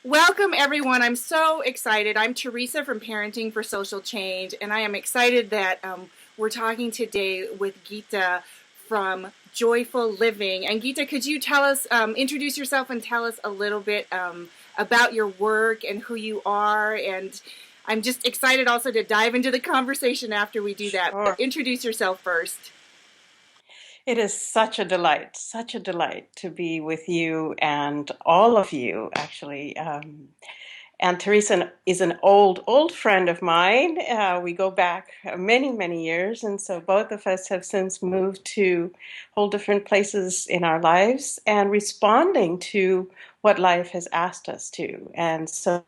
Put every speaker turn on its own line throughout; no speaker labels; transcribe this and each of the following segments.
Welcome, everyone. I'm so excited. I'm Teresa from Parenting for Social Change, and I am excited that we're talking today with Geeta from Joyful Living. And Geeta, could you tell us, introduce yourself and tell us a little bit about your work and who you are? And I'm just excited also to dive into the conversation after we do that. But
Sure.
introduce yourself first.
It is such a delight to be with you and all of you, actually. And Teresa is an old friend of mine. We go back many years, and so both of us have since moved to whole different places in our lives and responding to what life has asked us to. And so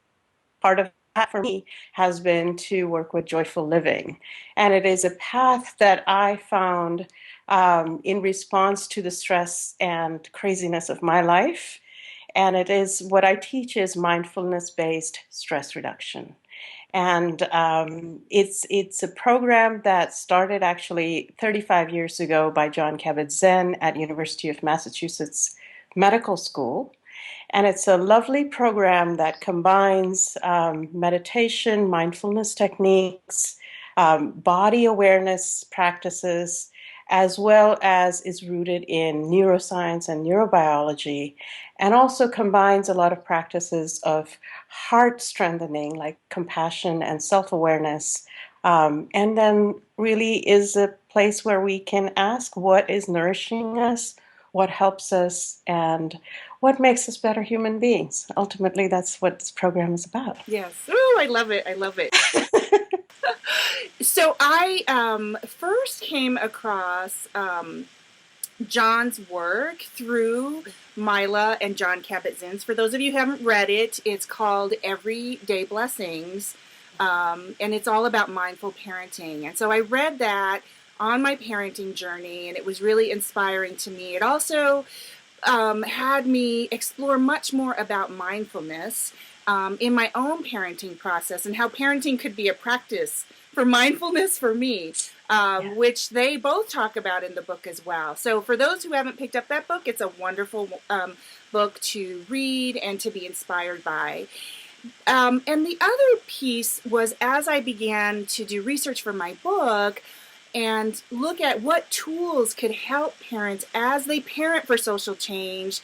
part of that for me has been to work with joyful living. And it is a path that I found in response to the stress and craziness of my life. And it is what I teach is mindfulness based stress reduction. And it's a program that started actually 35 years ago by John Kabat-Zinn at University of Massachusetts Medical School. And it's a lovely program that combines meditation, mindfulness techniques, body awareness practices, as well as is rooted in neuroscience and neurobiology, and also combines a lot of practices of heart strengthening, like compassion and self awareness. And then really is a place where we can ask what is nourishing us, what helps us, and what makes us better human beings. Ultimately, that's what this program is about.
Yes. Oh, I love it. I love it. So I first came across John's work through Mila and John Kabat-Zinn's. For those of you who haven't read it, it's called Everyday Blessings, and it's all about mindful parenting. And so I read that on my parenting journey, and it was really inspiring to me. It also had me explore much more about mindfulness in my own parenting process and how parenting could be a practice for mindfulness for me,
Yeah.
which they both talk about in the book as well. So for those who haven't picked up that book, it's a wonderful book to read and to be inspired by. And the other piece was as I began to do research for my book and look at what tools could help parents as they parent for social change,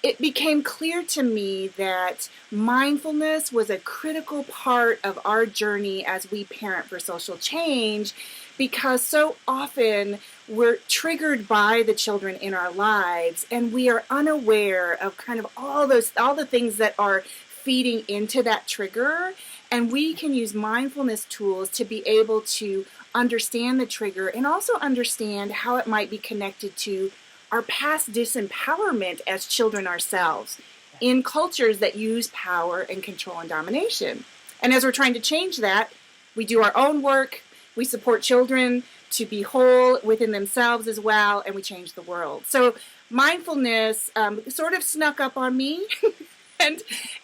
it became clear to me that mindfulness was a critical part of our journey as we parent for social change, because so often we're triggered by the children in our lives and we are unaware of kind of all the things that are feeding into that trigger, and we can use mindfulness tools to be able to understand the trigger and also understand how it might be connected to our past disempowerment as children ourselves in cultures that use power and control and domination. And as we're trying to change that, we do our own work, we support children to be whole within themselves as well, and we change the world. So mindfulness sort of snuck up on me.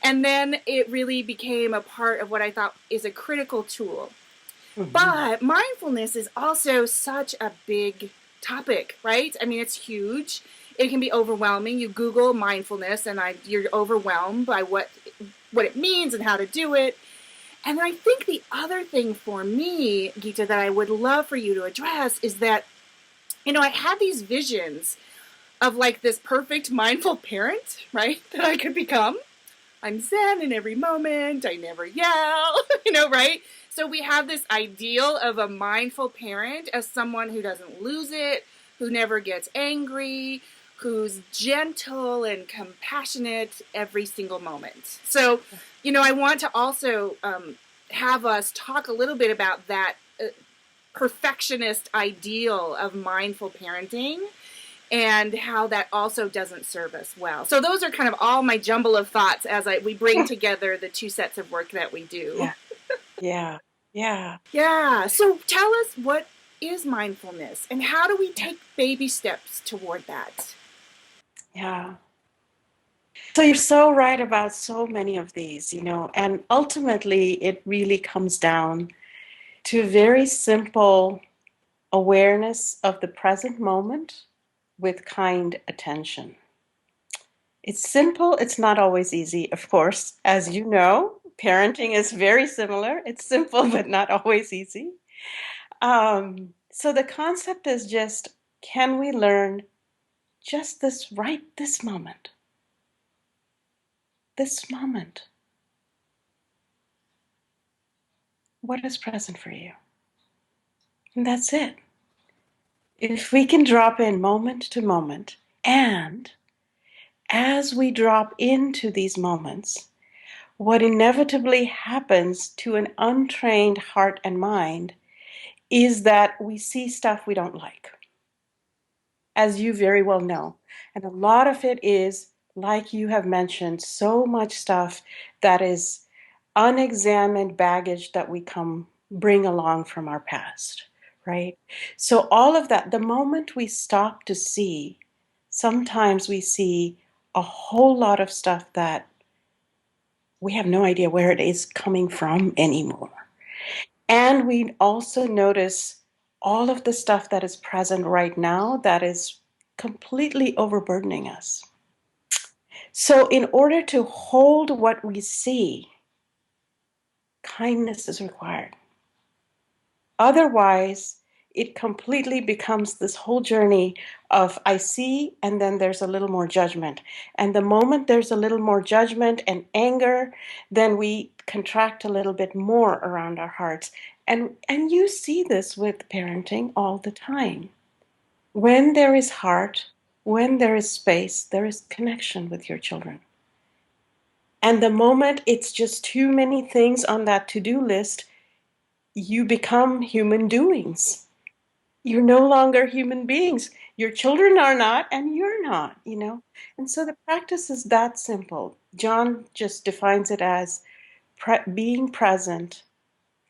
and then it really became a part of what I thought is a critical tool.
Mhm.
But mindfulness is also such a big topic, right? I mean, it's huge. It can be overwhelming. You Google mindfulness, and you're overwhelmed by what it means and how to do it. And I think the other thing for me, Geeta, that I would love for you to address is that, I had these visions of like this perfect mindful parent, right? That I could become. I'm zen in every moment. I never yell, right? So we have this ideal of a mindful parent as someone who doesn't lose it, who never gets angry, who's gentle and compassionate every single moment. So, I want to also have us talk a little bit about that perfectionist ideal of mindful parenting and how that also doesn't serve us well. So those are kind of all my jumble of thoughts as we bring together the two sets of work that we do.
Yeah. Yeah. Yeah.
Yeah. So tell us, what is mindfulness and how do we
Yeah.
take baby steps toward that?
Yeah. So you're so right about so many of these, and ultimately it really comes down to very simple awareness of the present moment with kind attention. It's simple. It's not always easy, of course. As you know, parenting is very similar. It's simple, but not always easy. So the concept is just, can we learn just this moment, this moment? What is present for you? And that's it. If we can drop in moment to moment, and as we drop into these moments, what inevitably happens to an untrained heart and mind is that we see stuff we don't like, as you very well know. And a lot of it is, like you have mentioned, so much stuff that is unexamined baggage that we bring along from our past, right? So all of that, the moment we stop to see, sometimes we see a whole lot of stuff that we have no idea where it is coming from anymore. And we also notice all of the stuff that is present right now that is completely overburdening us. So, in order to hold what we see, kindness is required. Otherwise, it completely becomes this whole journey of I see, and then there's a little more judgment. And the moment there's a little more judgment and anger, then we contract a little bit more around our hearts. And you see this with parenting all the time. When there is heart, when there is space, there is connection with your children. And the moment it's just too many things on that to-do list, you become human doings. You're no longer human beings. Your children are not, and you're not. And so the practice is that simple. John just defines it as being present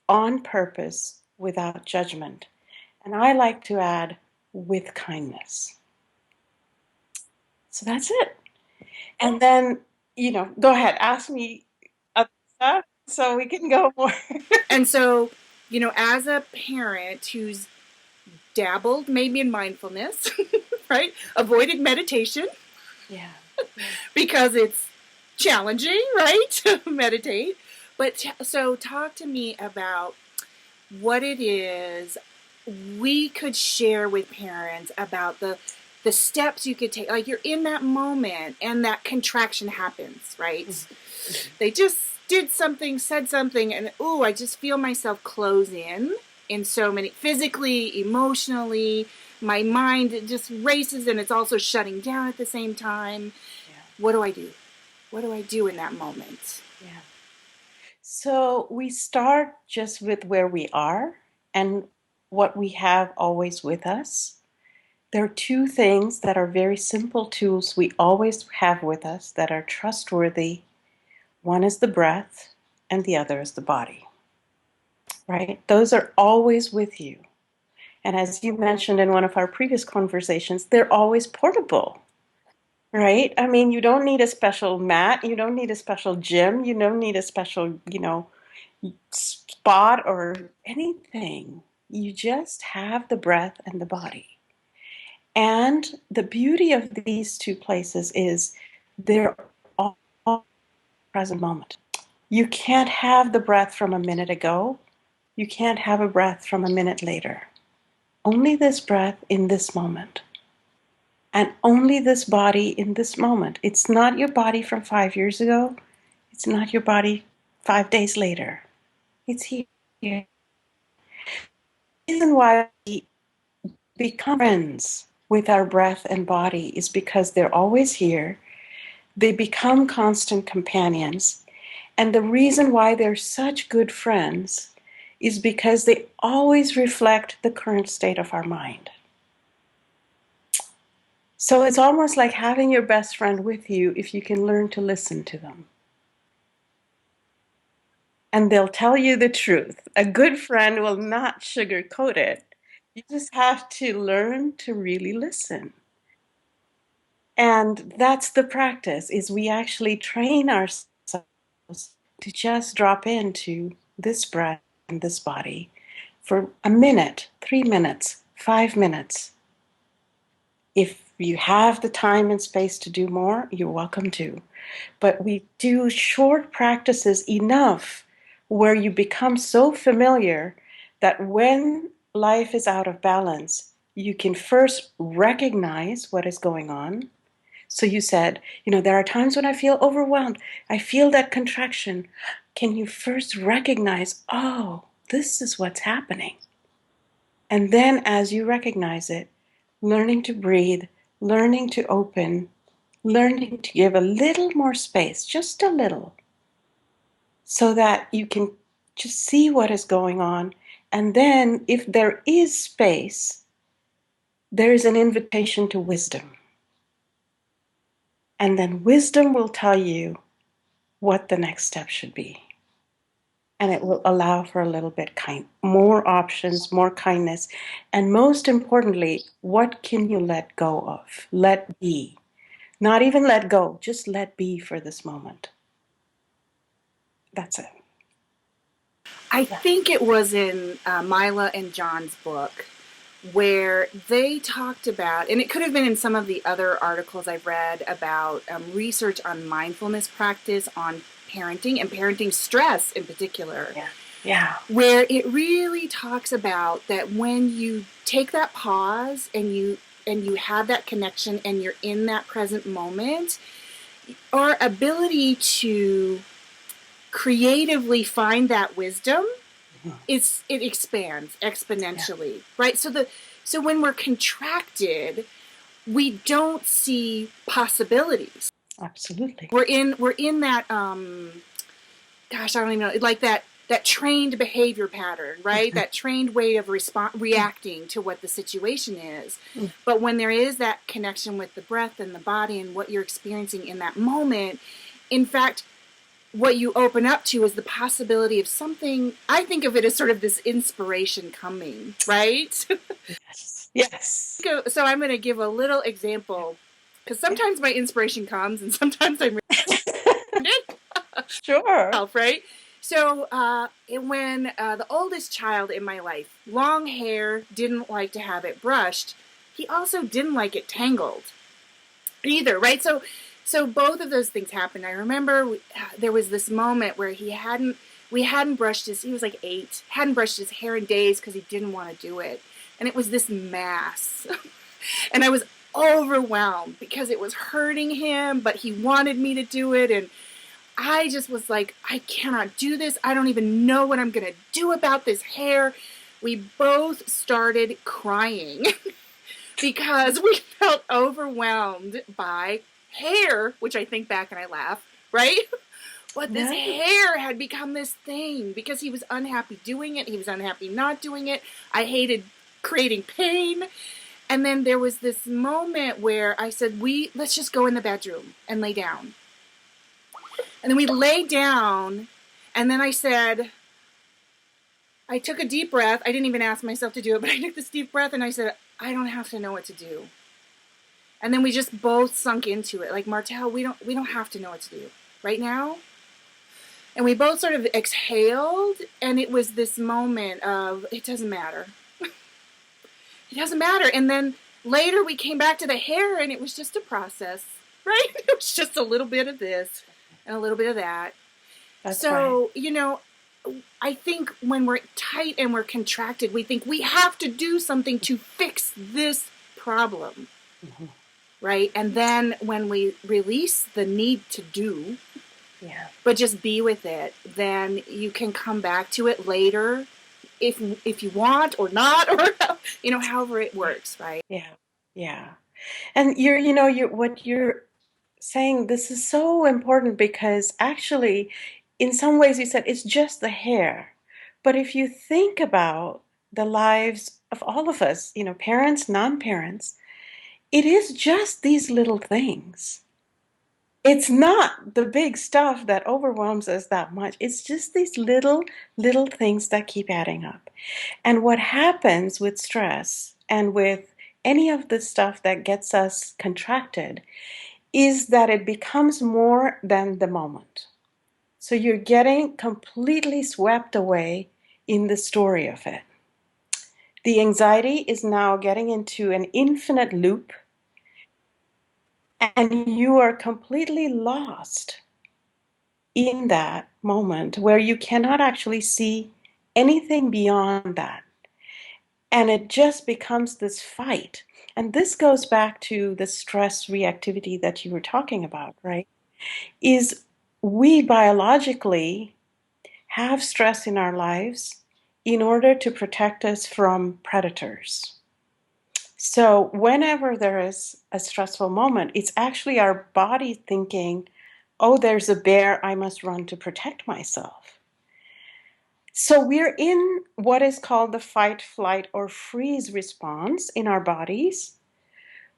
on purpose without judgment. And I like to add with kindness. So that's it. And then, go ahead, ask me other stuff so we can go more.
And so, as a parent who's dabbled maybe in mindfulness, right? Avoided meditation
Yeah.
because it's challenging, right? To meditate. But so talk to me about what it is we could share with parents about the steps you could take. Like you're in that moment and that contraction happens, right? Mm-hmm. They just did something, said something, and I just feel myself close in so many, physically, emotionally. My mind just races and it's also shutting down at the same time. Yeah. What do I do? What do I do in that moment?
Yeah. So we start just with where we are and what we have always with us. There are two things that are very simple tools we always have with us that are trustworthy. One is the breath, and the other is the body, right? Those are always with you. And as you mentioned in one of our previous conversations, they're always portable, right? I mean, you don't need a special mat, you don't need a special gym, you don't need a special, spot or anything. You just have the breath and the body. And the beauty of these two places is they're all present moment. You can't have the breath from a minute ago. You can't have a breath from a minute later. Only this breath in this moment. And only this body in this moment. It's not your body from 5 years ago. It's not your body 5 days later. It's here. The reason why we become friends with our breath and body is because they're always here. They become constant companions. And the reason why they're such good friends is because they always reflect the current state of our mind. So it's almost like having your best friend with you if you can learn to listen to them. And they'll tell you the truth. A good friend will not sugarcoat it. You just have to learn to really listen. And that's the practice, is we actually train ourselves to just drop into this breath and this body for a minute, 3 minutes, 5 minutes. If You have the time and space to do more, you're welcome to. But we do short practices enough where you become so familiar that when life is out of balance, you can first recognize what is going on. So you said, there are times when I feel overwhelmed. I feel that contraction. Can you first recognize, oh, this is what's happening? And then as you recognize it, learning to breathe, learning to open, learning to give a little more space, just a little, so that you can just see what is going on. And then if there is space, there is an invitation to wisdom. And then wisdom will tell you what the next step should be. And it will allow for a little bit more options, more kindness. And most importantly, what can you let go of? Let be. Not even let go, just let be for this moment. That's it.
I think it was in Mila and John's book where they talked about, and it could have been in some of the other articles I've read about research on mindfulness practice on parenting and parenting stress in particular.
Yeah. Yeah.
Where it really talks about that when you take that pause and you have that connection and you're in that present moment, our ability to creatively find that wisdom it expands exponentially, right? So when we're contracted, we don't see possibilities.
Absolutely.
We're in that gosh, I don't even know, like that trained behavior pattern, right? That trained way of reacting to what the situation is. But when there is that connection with the breath and the body and what you're experiencing in that moment, in fact, what you open up to is the possibility of something. I think of it as sort of this inspiration coming, right?
Yes. Yes.
So I'm going to give a little example because sometimes my inspiration comes and sometimes I'm
Sure.
right? So when the oldest child in my life, long hair, didn't like to have it brushed, he also didn't like it tangled either, right? So both of those things happened. I remember there was this moment where we hadn't brushed he was like 8, hadn't brushed his hair in days because he didn't want to do it. And it was this mass. And I was overwhelmed because it was hurting him, but he wanted me to do it. And I just was like, I cannot do this. I don't even know what I'm going to do about this hair. We both started crying because we felt overwhelmed by hair, which I think back and I laugh, right? But this hair had become this thing because he was unhappy doing it. He was unhappy not doing it. I hated creating pain. And then there was this moment where I said, let's just go in the bedroom and lay down. And then we lay down, and then I said, I took a deep breath. I didn't even ask myself to do it, but I took this deep breath and I said, I don't have to know what to do. And then we just both sunk into it. Like, Martel, we don't have to know what to do right now. And we both sort of exhaled, and it was this moment of, it doesn't matter. It doesn't matter. And then later we came back to the hair, and it was just a process, right? It was just a little bit of this and a little bit of that.
That's
so,
right.
I think when we're tight and we're contracted, we think we have to do something to fix this problem. Mm-hmm. Right? And then when we release the need to do, but just be with it, then you can come back to it later if you want or not, or however it works, right?
Yeah. Yeah. And what you're saying, this is so important because actually, in some ways you said it's just the hair. But if you think about the lives of all of us, parents, non-parents, it is just these little things. It's not the big stuff that overwhelms us that much. It's just these little things that keep adding up. And what happens with stress and with any of the stuff that gets us contracted is that it becomes more than the moment. So you're getting completely swept away in the story of it. The anxiety is now getting into an infinite loop, And you are completely lost in that moment where you cannot actually see anything beyond that. And it just becomes this fight. And this goes back to the stress reactivity that you were talking about, right? Is we biologically have stress in our lives in order to protect us from predators. So, whenever there is a stressful moment, it's actually our body thinking, oh, there's a bear, I must run to protect myself. So, we're in what is called the fight, flight, or freeze response in our bodies,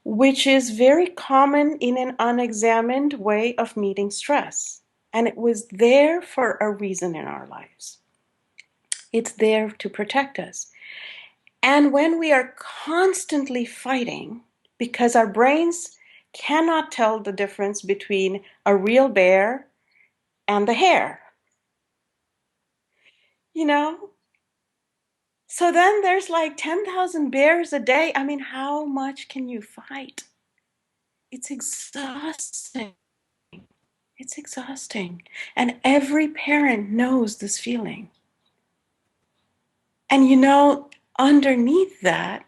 which is very common in an unexamined way of meeting stress. And it was there for a reason in our lives. It's there to protect us. And when we are constantly fighting, because our brains cannot tell the difference between a real bear and the hare, you know? So then there's like 10,000 bears a day. I mean, how much can you fight? It's exhausting. It's exhausting. And every parent knows this feeling. And underneath that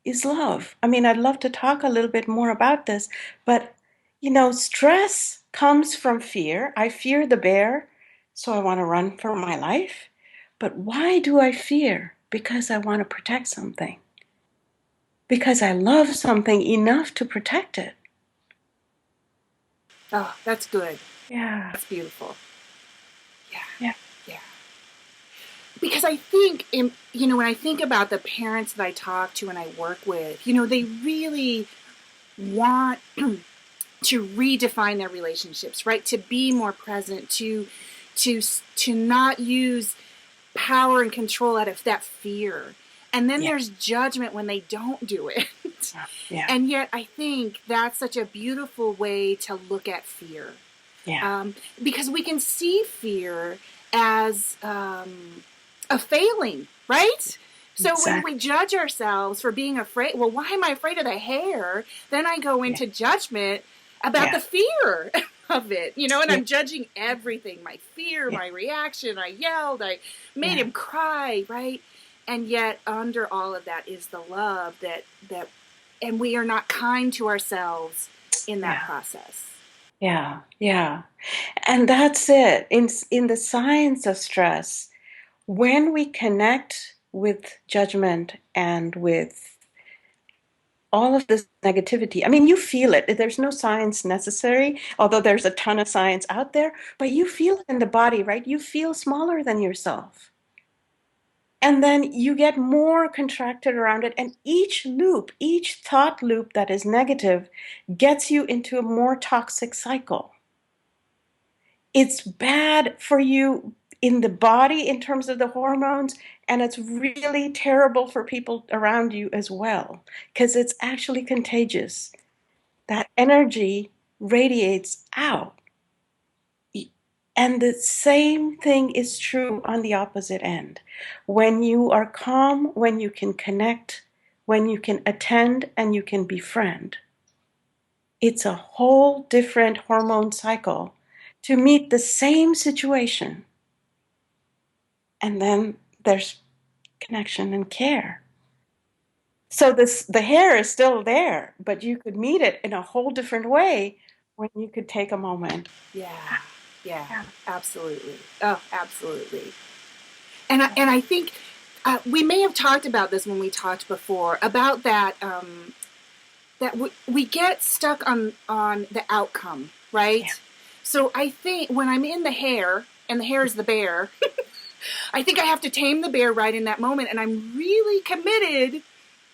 is love. I mean, I'd love to talk a little bit more about this, but stress comes from fear. I fear the bear, so I want to run for my life. But why do I fear? Because I want to protect something. Because I love something enough to protect it.
Oh, that's good.
Yeah.
That's beautiful. Yeah.
Yeah.
Yeah. Because I think, when I think about the parents that I talk to and I work with, they really want to redefine their relationships, right? To be more present, to not use power and control out of that fear. And then there's judgment when they don't do it.
Yeah.
And yet I think that's such a beautiful way to look at fear.
Yeah.
Because we can see fear as a failing, right? So when we judge ourselves for being afraid, well, why am I afraid of the hair? Then I go into judgment about the fear of it, and I'm judging everything, my fear, my reaction. I yelled, I made him cry, right? And yet under all of that is the love that and we are not kind to ourselves in that process.
Yeah. Yeah. And that's it. In the science of stress, when we connect with judgment and with all of this negativity, I mean, you feel it. There's no science necessary, although there's a ton of science out there, but you feel it in the body, right? You feel smaller than yourself. And then you get more contracted around it. And each loop, each thought loop that is negative gets you into a more toxic cycle. It's bad for you in the body in terms of the hormones, and it's really terrible for people around you as well, because it's actually contagious. That energy radiates out. And the same thing is true on the opposite end. When you are calm, when you can connect, when you can attend and you can befriend, it's a whole different hormone cycle to meet the same situation. And then there's connection and care. So the hair is still there, but you could meet it in a whole different way when you could take a moment.
Yeah, absolutely. Oh, absolutely. And I think we may have talked about this when we talked before about that that we get stuck on the outcome, right? Yeah. So I think when I'm in the hair and the hair is the bear, I think I have to tame the bear right in that moment, and I'm really committed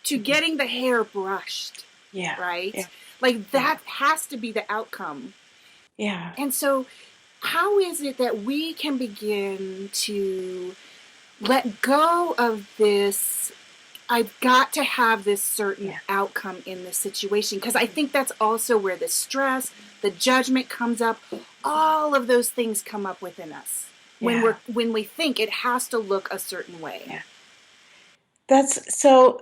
to getting the hair brushed.
Yeah.
Right? Yeah. Like that has to be the outcome.
Yeah.
And so how is it that we can begin to let go of this? I've got to have this certain outcome in this situation, because I think that's also where the stress, the judgment comes up. All of those things come up within us when we think it has to look a certain way.
That's so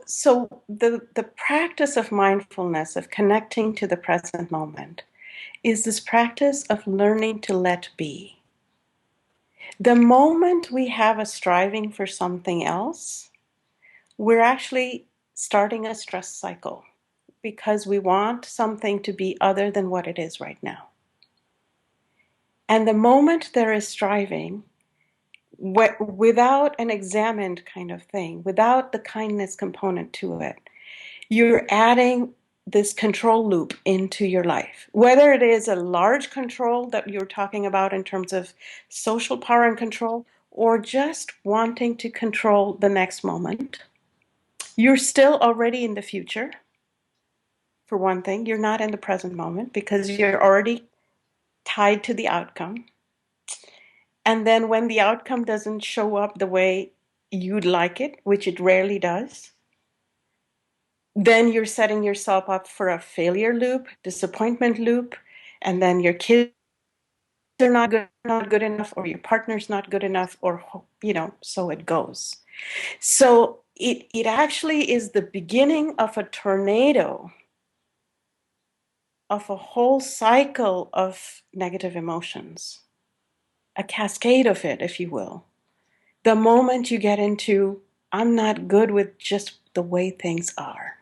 the practice of mindfulness, of connecting to the present moment, is this practice of learning to let be. The moment we have a striving for something else, we're actually starting a stress cycle because we want something to be other than what it is right now. And the moment there is striving, without an examined kind of thing, without the kindness component to it, you're adding this control loop into your life. Whether it is a large control that you're talking about in terms of social power and control, or just wanting to control the next moment, you're still already in the future. For one thing, you're not in the present moment because you're already tied to the outcome. And then when the outcome doesn't show up the way you'd like it, which it rarely does, then you're setting yourself up for a failure loop, disappointment loop, and then your kids are not good enough, or your partner's not good enough, or so it goes. So it actually is the beginning of a tornado, of a whole cycle of negative emotions, a cascade of it, if you will. The moment you get into, I'm not good with just the way things are.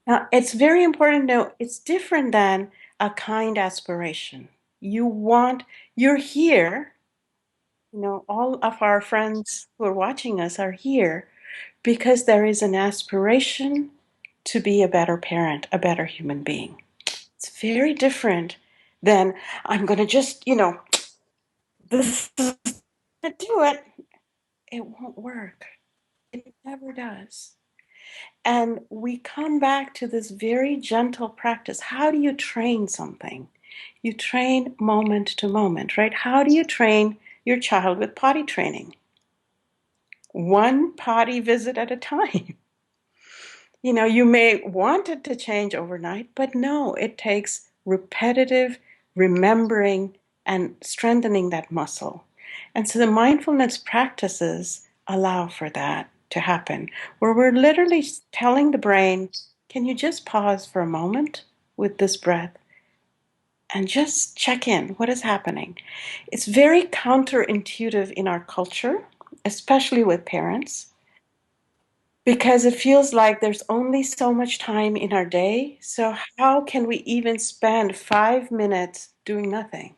Now, it's very important to know it's different than a kind aspiration. You're here, all of our friends who are watching us are here because there is an aspiration to be a better parent, a better human being. It's very different than I'm going to just, this is to do it. It won't work. It never does. And we come back to this very gentle practice. How do you train something? You train moment to moment, right? How do you train your child with potty training? One potty visit at a time. You may want it to change overnight, but no, it takes repetitive remembering and strengthening that muscle. And so the mindfulness practices allow for that to happen, where we're literally telling the brain, can you just pause for a moment with this breath and just check in? What is happening? It's very counterintuitive in our culture, especially with parents, because it feels like there's only so much time in our day. So, how can we even spend 5 minutes doing nothing?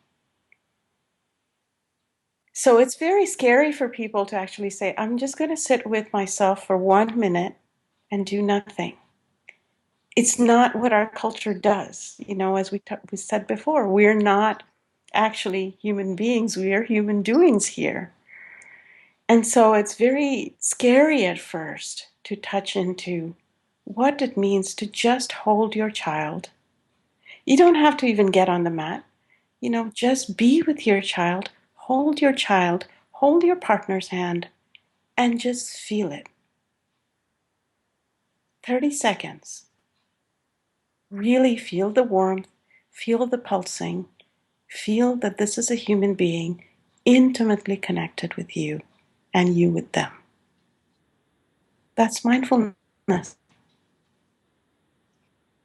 So, it's very scary for people to actually say, I'm just going to sit with myself for 1 minute and do nothing. It's not what our culture does. As we said before, we're not actually human beings, we are human doings here. And so it's very scary at first to touch into what it means to just hold your child. You don't have to even get on the mat. Just be with your child, hold your partner's hand, and just feel it. 30 seconds. Really feel the warmth, feel the pulsing, feel that this is a human being intimately connected with you and you with them. That's mindfulness.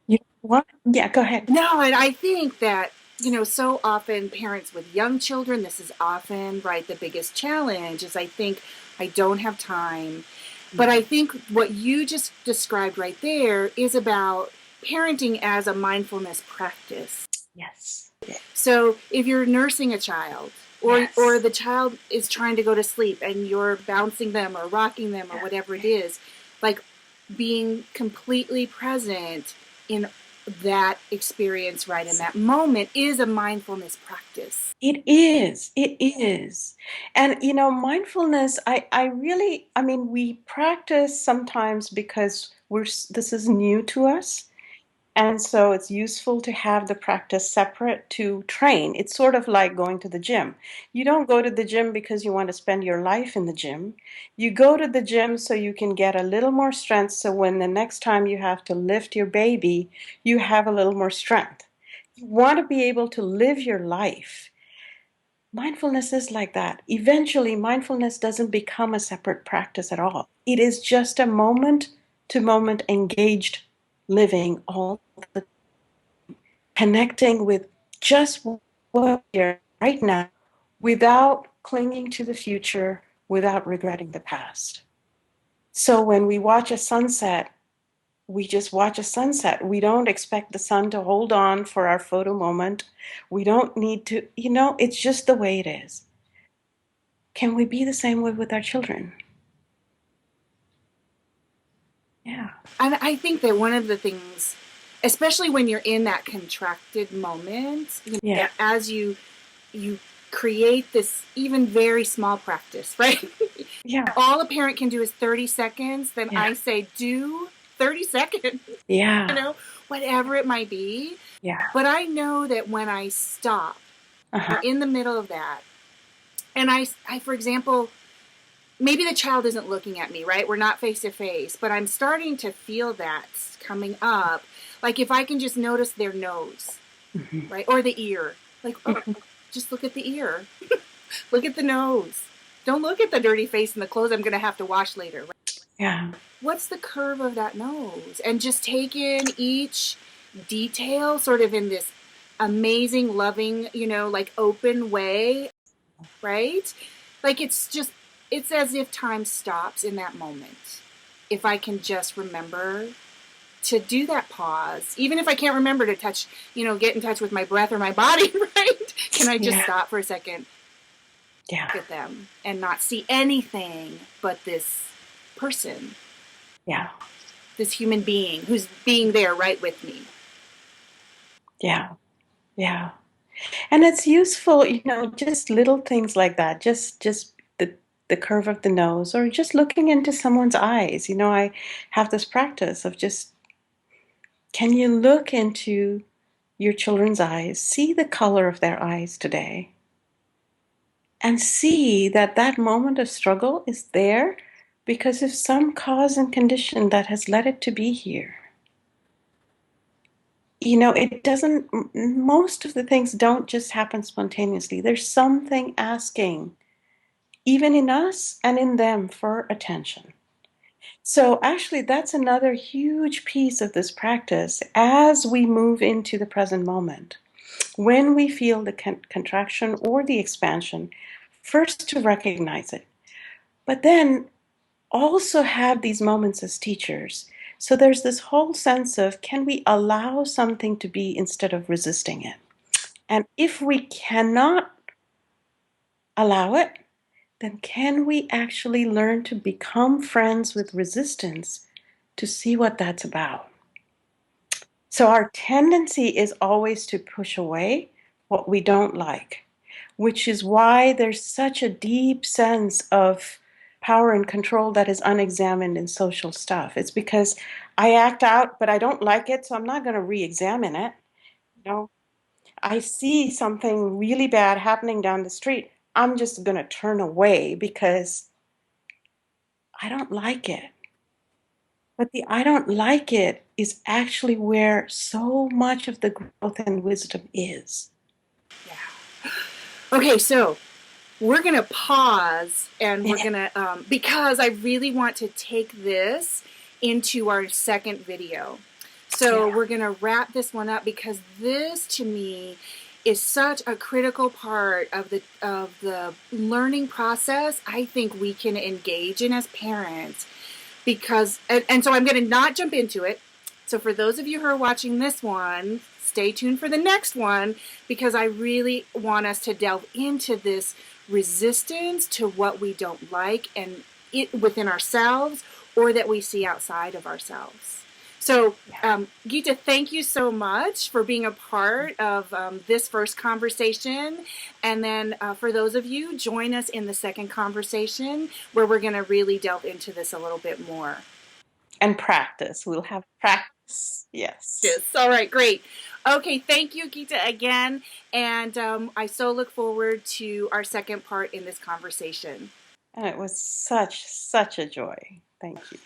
You what? Yeah, go ahead.
No, and I think that, so often parents with young children, this is often, right, the biggest challenge is I think I don't have time. But I think what you just described right there is about parenting as a mindfulness practice.
Yes.
So if you're nursing a child, or
Yes.
the child is trying to go to sleep and you're bouncing them or rocking them or whatever it is, like being completely present in that experience right in that moment is a mindfulness practice.
It is. It is. And mindfulness, I mean, we practice sometimes because this is new to us. And so it's useful to have the practice separate to train. It's sort of like going to the gym. You don't go to the gym because you want to spend your life in the gym. You go to the gym so you can get a little more strength. So when the next time you have to lift your baby, you have a little more strength. You want to be able to live your life. Mindfulness is like that. Eventually, mindfulness doesn't become a separate practice at all. it is just a moment to moment engaged living, all the connecting with just what you're right now without clinging to the future, without regretting the past. So when we watch a sunset, we just watch a sunset. We don't expect the sun to hold on for our photo moment. We don't need to, it's just the way it is. Can we be the same way with our children? Yeah.
And I think that one of the things, especially when you're in that contracted moment,
Yeah.
as you create this even very small practice, right?
Yeah.
All a parent can do is 30 seconds, then
Yeah.
I say do 30 seconds,
Yeah.
whatever it might be.
Yeah.
But I know that when I stop,
Uh-huh.
in the middle of that, and I, for example, maybe the child isn't looking at me, right? We're not face to face, but I'm starting to feel that coming up. Like if I can just notice their nose,
Mm-hmm.
right? Or the ear. Like, oh, just look at the ear. Look at the nose. Don't look at the dirty face and the clothes I'm going to have to wash later. Right?
Yeah.
What's the curve of that nose? And just take in each detail sort of in this amazing, loving, like open way, right? Like it's as if time stops in that moment. If I can just remember to do that pause, even if I can't remember to touch, get in touch with my breath or my body, right? Can I just
Yeah.
stop for a second,
Yeah.
look at them, and not see anything but this person,
Yeah.
this human being who's being there right with me?
Yeah. Yeah. And it's useful, just little things like that. Just the curve of the nose or just looking into someone's eyes. I have this practice of just can you look into your children's eyes, see the color of their eyes today, and see that that moment of struggle is there because of some cause and condition that has led it to be here. It doesn't, most of the things don't just happen spontaneously. There's something asking, even in us and in them, for attention. So, actually, that's another huge piece of this practice as we move into the present moment. When we feel the contraction or the expansion, first to recognize it, but then also have these moments as teachers. So there's this whole sense of can we allow something to be instead of resisting it? And if we cannot allow it, then can we actually learn to become friends with resistance to see what that's about? So our tendency is always to push away what we don't like, which is why there's such a deep sense of power and control that is unexamined in social stuff. It's because I act out, but I don't like it, so I'm not going to re-examine it. I see something really bad happening down the street. I'm just going to turn away because I don't like it. But the I don't like it is actually where so much of the growth and wisdom is.
Yeah. Okay, so we're going to pause and we're going to, because I really want to take this into our second video. So we're going to wrap this one up because this to me is such a critical part of the learning process I think we can engage in as parents. Because and so I'm going to not jump into it. So for those of you who are watching this one, stay tuned for the next one because I really want us to delve into this resistance to what we don't like and it within ourselves or that we see outside of ourselves. So, Geeta, thank you so much for being a part of this first conversation. And then for those of you, join us in the second conversation where we're going to really delve into this a little bit more.
And practice. We'll have practice. Yes.
All right, great. Okay, thank you, Geeta, again. And I so look forward to our second part in this conversation.
And it was such a joy. Thank you.